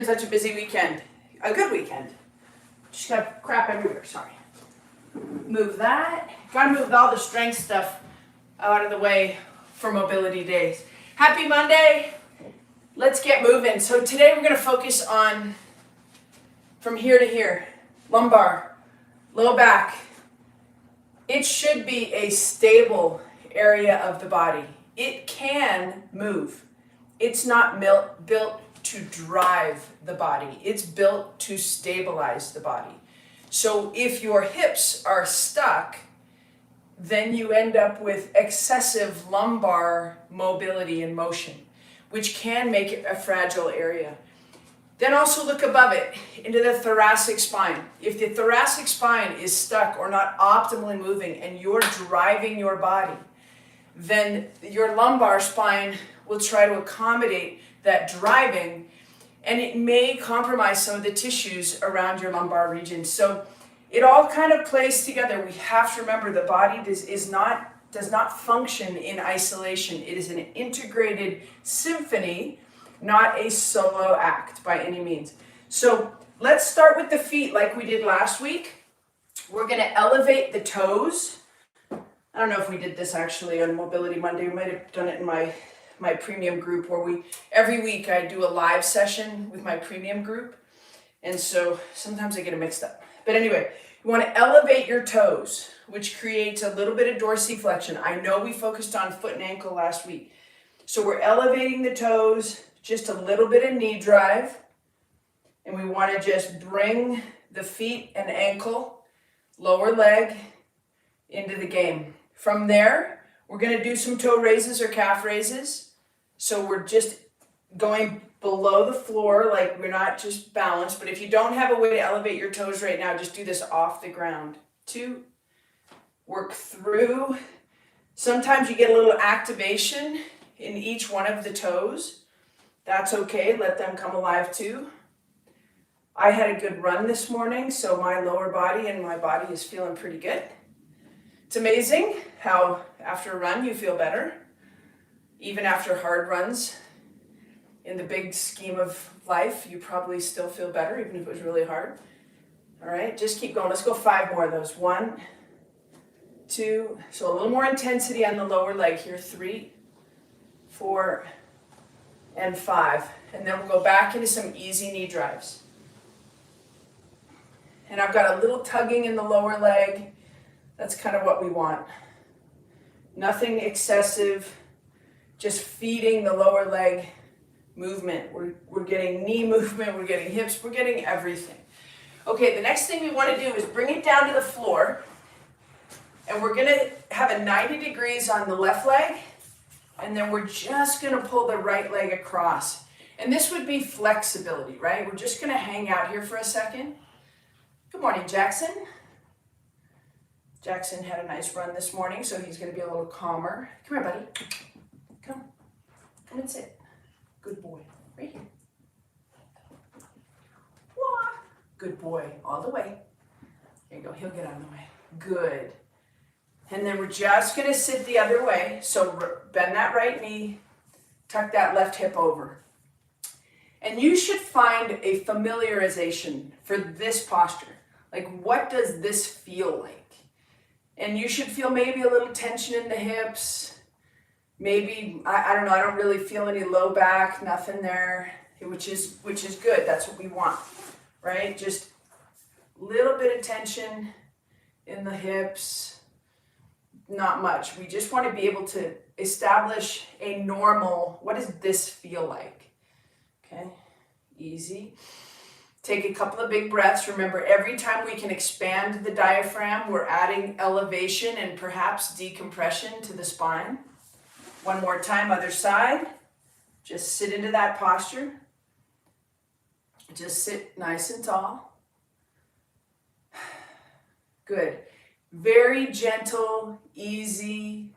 Such a busy weekend. A good weekend. Just got crap everywhere, sorry. Move that. Gotta move all the strength stuff out of the way for mobility days. Happy Monday. Let's get moving. So today we're gonna focus on from here to here. Lumbar, low back. It should be a stable area of the body. It can move. It's not built to drive the body. It's built to stabilize the body. So if your hips are stuck, then you end up with excessive lumbar mobility and motion, which can make it a fragile area. Then also look above it into the thoracic spine. If the thoracic spine is stuck or not optimally moving and you're driving your body, then your lumbar spine will try to accommodate that driving, and it may compromise some of the tissues around your lumbar region. So it all kind of plays together. We have to remember the body does not function in isolation. It is an integrated symphony, not a solo act by any means. So let's start with the feet like we did last week. We're going to elevate the toes. I don't know if we did this actually on Mobility Monday. We might have done it in my premium group, where every week I do a live session with my premium group. And so sometimes I get it mixed up. But anyway, you want to elevate your toes, which creates a little bit of dorsiflexion. I know we focused on foot and ankle last week. So we're elevating the toes, just a little bit of knee drive. And we want to just bring the feet and ankle, lower leg, into the game. From there, we're going to do some toe raises or calf raises. So we're just going below the floor, like we're not just balanced. But if you don't have a way to elevate your toes right now, just do this off the ground. 2, work through. Sometimes you get a little activation in each one of the toes. That's okay, let them come alive too. I had a good run this morning, so my lower body and my body is feeling pretty good. It's amazing how after a run you feel better. Even after hard runs, in the big scheme of life, you probably still feel better, even if it was really hard. All right, just keep going. Let's go 5 more of those. 1, 2, so a little more intensity on the lower leg here. 3, 4, and 5. And then we'll go back into some easy knee drives. And I've got a little tugging in the lower leg. That's kind of what we want. Nothing excessive. Just feeding the lower leg movement. We're getting knee movement, we're getting hips, we're getting everything. Okay, the next thing we want to do is bring it down to the floor. And we're going to have a 90 degrees on the left leg. And then we're just going to pull the right leg across. And this would be flexibility, right? We're just going to hang out here for a second. Good morning, Jackson. Jackson had a nice run this morning, so he's going to be a little calmer. Come here, buddy. Come and sit. Good boy. Right here. Wah. Good boy. All the way. There you go. He'll get out of the way. Good. And then we're just going to sit the other way. So bend that right knee. Tuck that left hip over. And you should find a familiarization for this posture. Like, what does this feel like? And you should feel maybe a little tension in the hips. Maybe, I don't know, I don't really feel any low back, nothing there, which is good. That's what we want, right? Just a little bit of tension in the hips, not much. We just want to be able to establish a normal, what does this feel like? Okay, easy. Take a couple of big breaths. Remember, every time we can expand the diaphragm, we're adding elevation and perhaps decompression to the spine. One more time, other side. Just sit into that posture. Just sit nice and tall. Good. Very gentle, easy,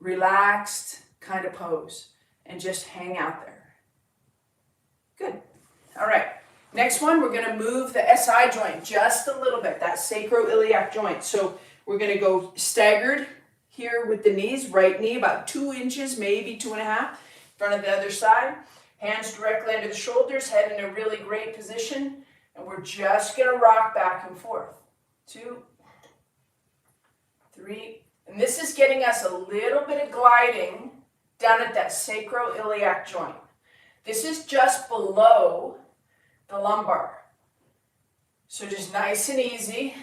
relaxed kind of pose. And just hang out there. Good. All right. Next one, we're going to move the SI joint just a little bit, that sacroiliac joint. So we're going to go staggered here with the knees, right knee about 2 inches, maybe 2.5, in front of the other side. Hands directly under the shoulders, head in a really great position. And we're just going to rock back and forth. 2, 3. And this is getting us a little bit of gliding down at that sacroiliac joint. This is just below the lumbar. So just nice and easy.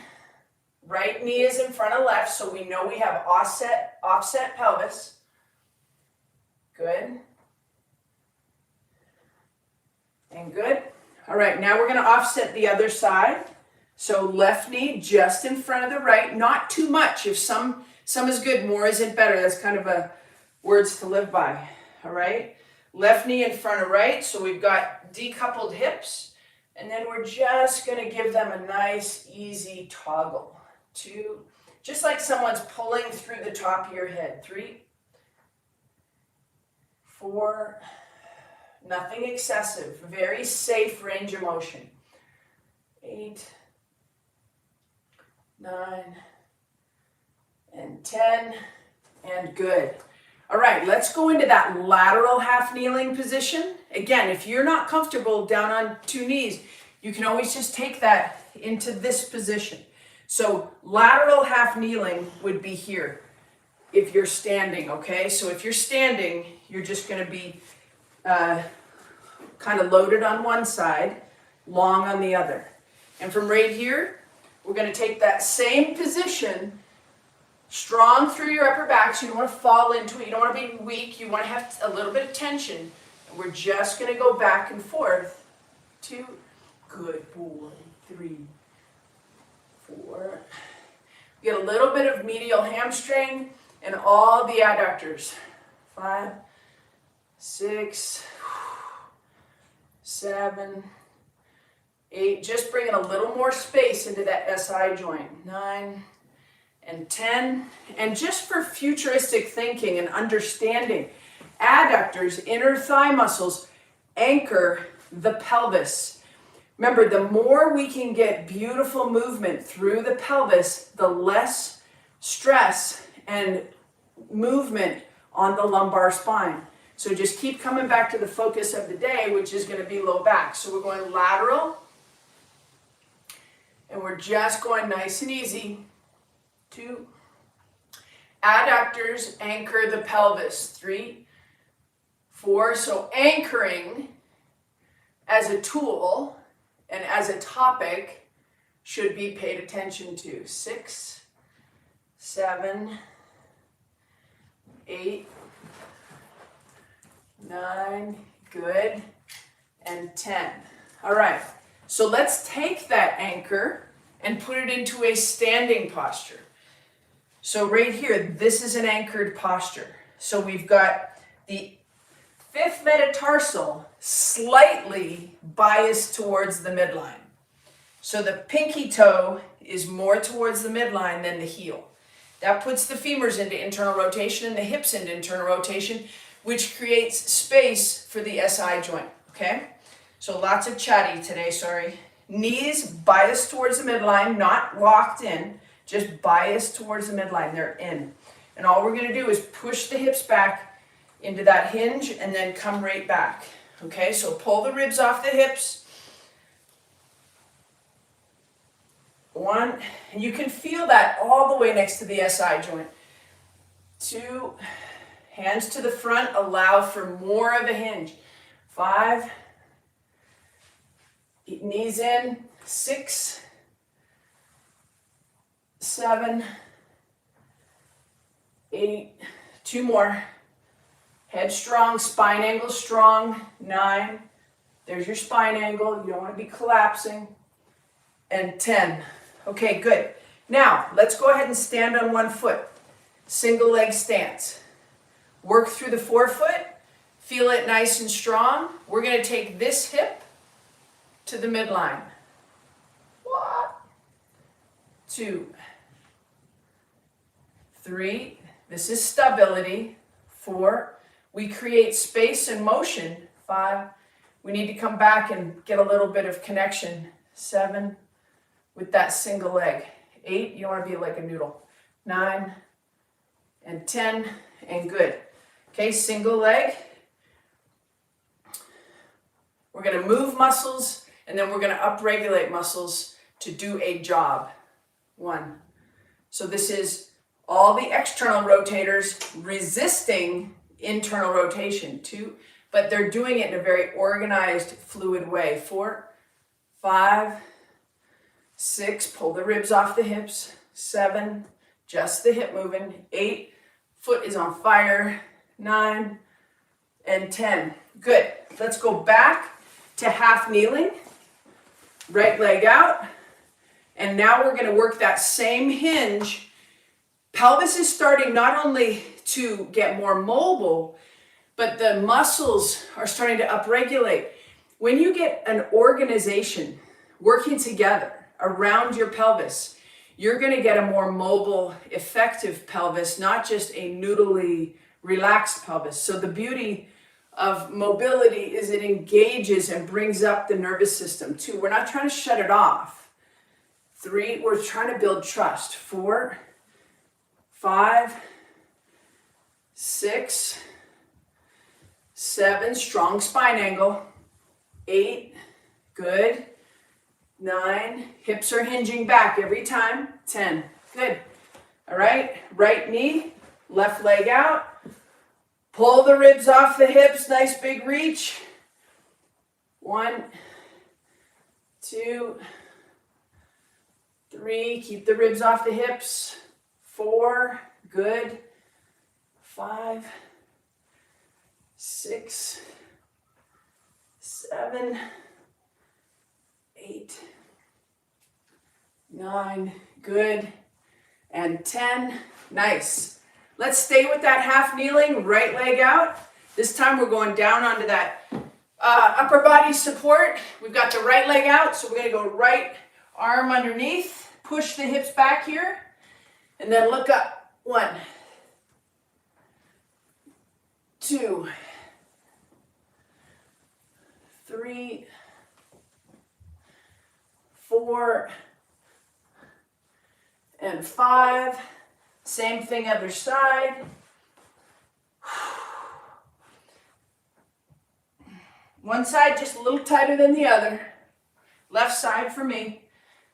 Right knee is in front of left, so we know we have offset pelvis. Good. And good. All right, now we're going to offset the other side. So left knee just in front of the right, not too much. If some is good, more isn't better. That's kind of a words to live by. All right, left knee in front of right. So we've got decoupled hips, and then we're just going to give them a nice, easy toggle. 2, just like someone's pulling through the top of your head. 3, 4, nothing excessive, very safe range of motion. 8, 9, and 10, and good. All right, let's go into that lateral half kneeling position. Again, if you're not comfortable down on 2 knees, you can always just take that into this position. So lateral half kneeling would be here if you're standing, okay? So if you're standing, you're just going to be kind of loaded on one side, long on the other. And from right here, we're going to take that same position, strong through your upper back, so you don't want to fall into it, you don't want to be weak, you want to have a little bit of tension. And we're just going to go back and forth. 2, good boy, 3, 4. Get a little bit of medial hamstring and all the adductors. 5, 6, 7, 8. Just bringing a little more space into that SI joint. 9 and 10. And just for futuristic thinking and understanding, adductors, inner thigh muscles, anchor the pelvis. Remember, the more we can get beautiful movement through the pelvis, the less stress and movement on the lumbar spine. So just keep coming back to the focus of the day, which is going to be low back. So we're going lateral, and we're just going nice and easy. 2. Adductors anchor the pelvis. 3, 4. So anchoring as a tool and as a topic should be paid attention to. 6, 7, 8, 9, good, and 10. All right, so let's take that anchor and put it into a standing posture. So right here, this is an anchored posture. So we've got the 5th metatarsal slightly biased towards the midline. So the pinky toe is more towards the midline than the heel. That puts the femurs into internal rotation and the hips into internal rotation, which creates space for the SI joint, okay? So lots of chatty today, sorry. Knees biased towards the midline, not locked in, just biased towards the midline, they're in. And all we're gonna do is push the hips back into that hinge and then come right back. Okay, so pull the ribs off the hips. 1, and you can feel that all the way next to the SI joint. 2, hands to the front, allow for more of a hinge. 5, knees in. 6, 7, 8, 2 more. Head strong, spine angle strong. 9, there's your spine angle. You don't want to be collapsing. And 10. Okay, good. Now, let's go ahead and stand on one foot. Single leg stance. Work through the forefoot. Feel it nice and strong. We're going to take this hip to the midline. 2, 3. This is stability. 4. We create space and motion. 5. We need to come back and get a little bit of connection. 7. With that single leg. 8. You want to be like a noodle. 9 and 10 and good. Okay, single leg. We're going to move muscles, and then we're going to upregulate muscles to do a job. 1. So this is all the external rotators resisting internal rotation. 2, but they're doing it in a very organized, fluid way. 4, 5, 6, pull the ribs off the hips. 7, just the hip moving. 8, foot is on fire. 9, and 10. Good. Let's go back to half kneeling. Right leg out. And now we're going to work that same hinge. Pelvis is starting not only to get more mobile, but the muscles are starting to upregulate. When you get an organization working together around your pelvis, you're going to get a more mobile, effective pelvis, not just a noodly, relaxed pelvis. So the beauty of mobility is it engages and brings up the nervous system. 2, we're not trying to shut it off. 3, we're trying to build trust. 4, 5, 6, 7, strong spine angle. 8, good. 9, hips are hinging back every time. 10, good. All right, right knee, left leg out. Pull the ribs off the hips, nice big reach. 1, 2, 3, keep the ribs off the hips. 4, good. 5, 6, 7, 8, 9, good. And 10, nice. Let's stay with that half kneeling, right leg out. This time we're going down onto that upper body support. We've got the right leg out, so we're going to go right arm underneath. Push the hips back here, and then look up. 1, 2, 3, 4, and 5. Same thing other side. One side just a little tighter than the other. Left side for me.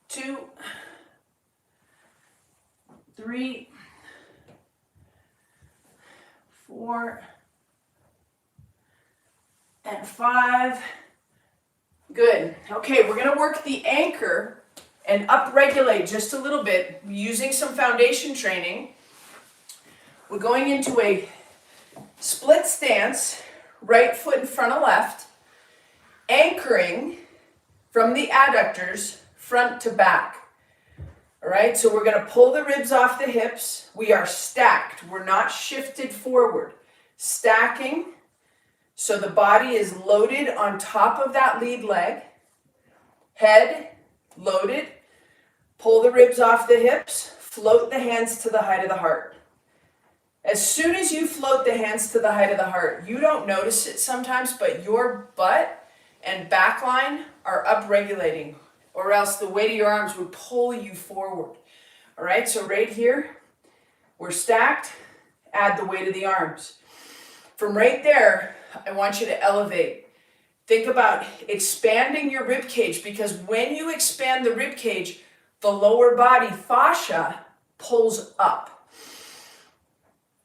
2, 3, 4, and 5. Good. Okay, we're going to work the anchor and upregulate just a little bit using some foundation training. We're going into a split stance, right foot in front of left, anchoring from the adductors front to back. All right, so we're going to pull the ribs off the hips. We are stacked. We're not shifted forward. Stacking, so the body is loaded on top of that lead leg. Head loaded. Pull the ribs off the hips. Float the hands to the height of the heart. As soon as you float the hands to the height of the heart, you don't notice it sometimes, but your butt and back line are upregulating, or else the weight of your arms would pull you forward. All right, so right here, we're stacked. Add the weight of the arms. From right there, I want you to elevate. Think about expanding your rib cage, because when you expand the rib cage, the lower body fascia pulls up.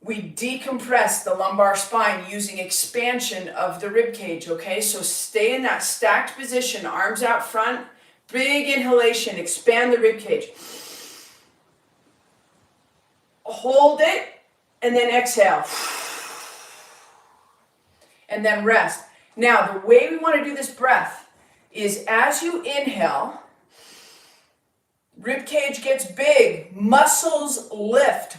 We decompress the lumbar spine using expansion of the rib cage, okay? So stay in that stacked position, arms out front, big inhalation, expand the rib cage. Hold it, and then exhale. And then rest. Now, the way we want to do this breath is as you inhale, rib cage gets big, muscles lift,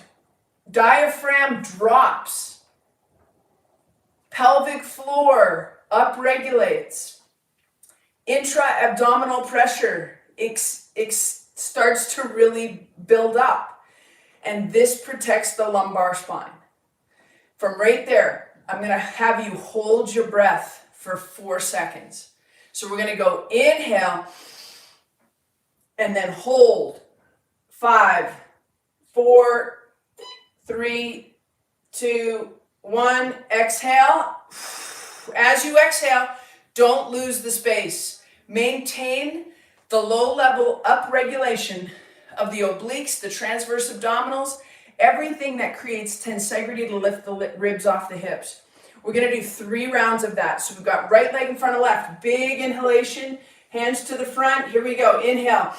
diaphragm drops, pelvic floor upregulates, intra-abdominal pressure starts to really build up, and this protects the lumbar spine. From right there, I'm going to have you hold your breath for 4 seconds. So we're going to go inhale and then hold. 5, 4, 3, 2, 1. Exhale. As you exhale, Don't lose the space. Maintain the low level upregulation of the obliques, the transverse abdominals, everything that creates tensegrity to lift the ribs off the hips. We're gonna do 3 rounds of that. So we've got right leg in front of left, big inhalation, hands to the front. Here we go, inhale.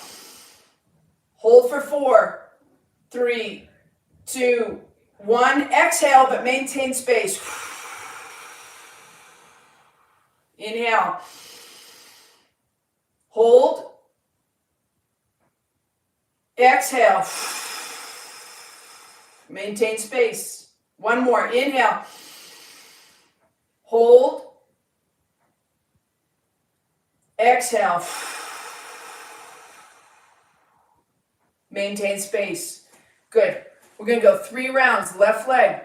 Hold for 4, 3, 2, 1. Exhale, but maintain space. Inhale. Hold. Exhale. Maintain space. 1 more. Inhale. Hold. Exhale. Maintain space. Good. We're going to go 3 rounds. Left leg.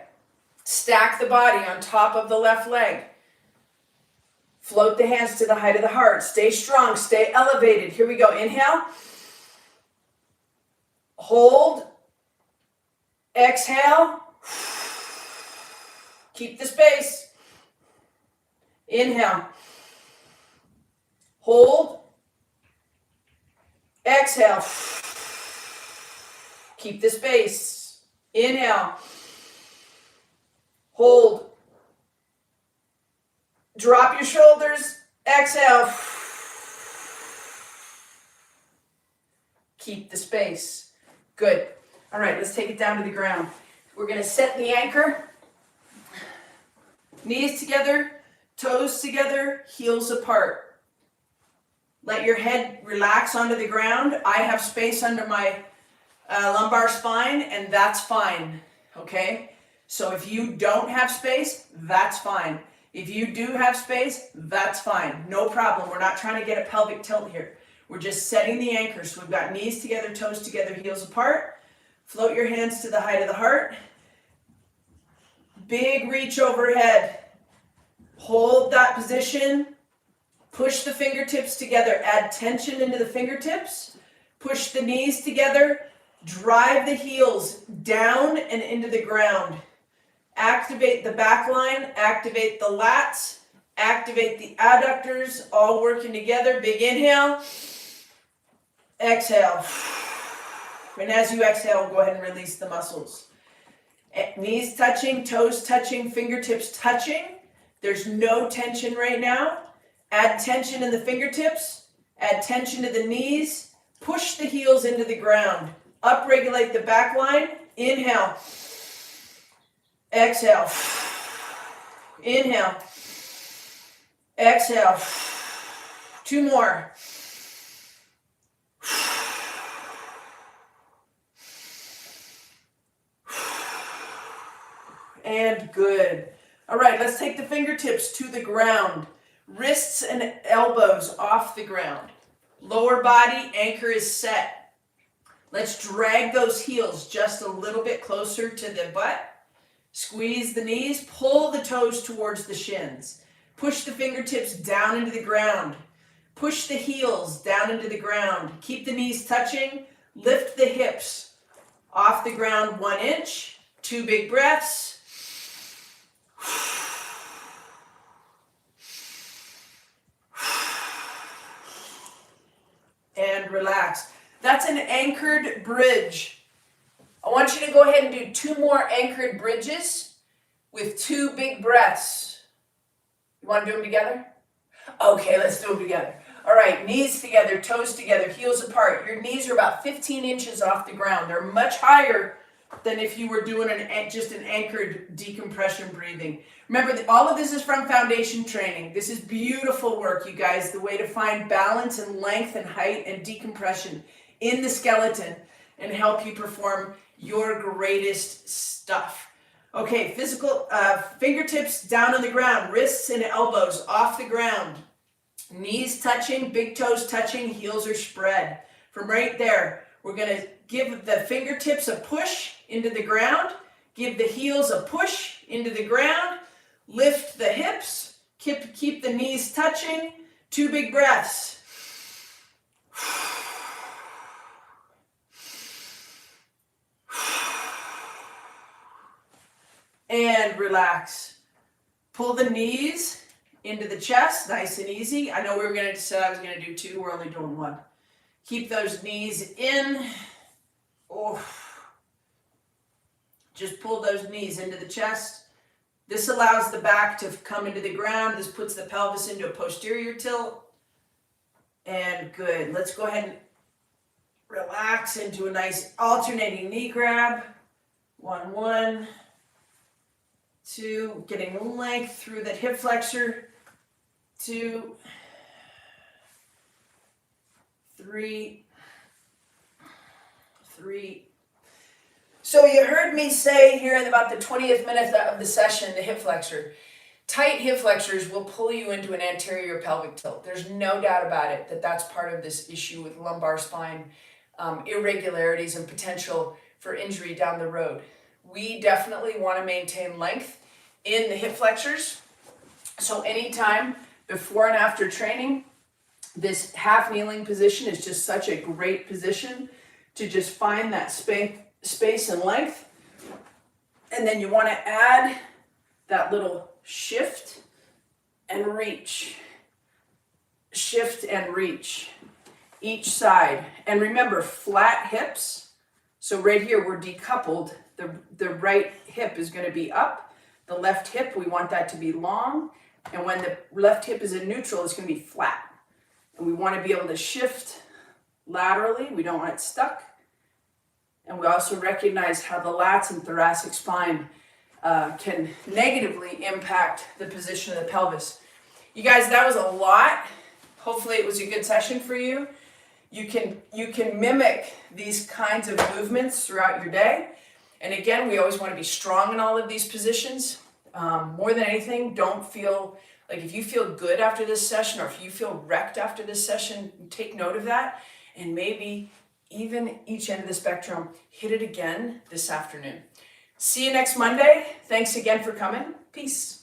Stack the body on top of the left leg. Float the hands to the height of the heart. Stay strong. Stay elevated. Here we go. Inhale. Hold. Exhale. Keep the space. Inhale. Hold. Exhale. Keep the space. Inhale. Hold. Drop your shoulders. Exhale. Keep the space. Good. All right, let's take it down to the ground. We're going to set the anchor. Knees together, toes together, heels apart. Let your head relax onto the ground. I have space under my lumbar spine, and that's fine. Okay? So if you don't have space, that's fine. If you do have space, that's fine. No problem. We're not trying to get a pelvic tilt here. We're just setting the anchor. So we've got knees together, toes together, heels apart. Float your hands to the height of the heart. Big reach overhead. Hold that position. Push the fingertips together. Add tension into the fingertips. Push the knees together. Drive the heels down and into the ground. Activate the back line, activate the lats, activate the adductors, all working together. Big inhale, exhale. And as you exhale, go ahead and release the muscles. Knees touching, toes touching, fingertips touching. There's no tension right now. Add tension in the fingertips, add tension to the knees, push the heels into the ground. Upregulate the back line, inhale. Exhale. Inhale. Exhale. 2 more. And good. All right, let's take the fingertips to the ground. Wrists and elbows off the ground. Lower body, anchor is set. Let's drag those heels just a little bit closer to the butt. Squeeze the knees, pull the toes towards the shins. Push the fingertips down into the ground. Push the heels down into the ground. Keep the knees touching. Lift the hips off the ground 1 inch. 2 big breaths. And relax. That's an anchored bridge. I want you to go ahead and do 2 more anchored bridges with 2 big breaths. You want to do them together? Okay, let's do them together. All right, knees together, toes together, heels apart. Your knees are about 15 inches off the ground. They're much higher than if you were doing just an anchored decompression breathing. Remember, all of this is from foundation training. This is beautiful work, you guys. The way to find balance and length and height and decompression in the skeleton and help you perform your greatest stuff. Okay, physical fingertips down on the ground, wrists and elbows off the ground, knees touching, big toes touching, heels are spread. From right there, we're going to give the fingertips a push into the ground, give the heels a push into the ground, lift the hips, keep the knees touching, 2 big breaths. And relax. Pull the knees into the chest, nice and easy. I know we were gonna say I was gonna do 2, we're only doing 1. Keep those knees in. Oh. Just pull those knees into the chest. This allows the back to come into the ground. This puts the pelvis into a posterior tilt. And good. Let's go ahead and relax into a nice alternating knee grab. 1, 1, 2, getting length through that hip flexor. 2, 3, 3. So you heard me say here in about the 20th minute of the session, the hip flexor. Tight hip flexors will pull you into an anterior pelvic tilt. There's no doubt about it that that's part of this issue with lumbar spine irregularities and potential for injury down the road. We definitely want to maintain length in the hip flexors. So anytime before and after training, this half kneeling position is just such a great position to just find that space and length. And then you want to add that little shift and reach. Shift and reach each side. And remember, flat hips. So right here we're decoupled. The right hip is going to be up. The left hip, we want that to be long. And when the left hip is in neutral, it's going to be flat. And we want to be able to shift laterally. We don't want it stuck. And we also recognize how the lats and thoracic spine can negatively impact the position of the pelvis. You guys, that was a lot. Hopefully it was a good session for you. You can mimic these kinds of movements throughout your day. And again, we always want to be strong in all of these positions. More than anything, don't feel like if you feel good after this session or if you feel wrecked after this session, take note of that. And maybe even each end of the spectrum, hit it again this afternoon. See you next Monday. Thanks again for coming. Peace.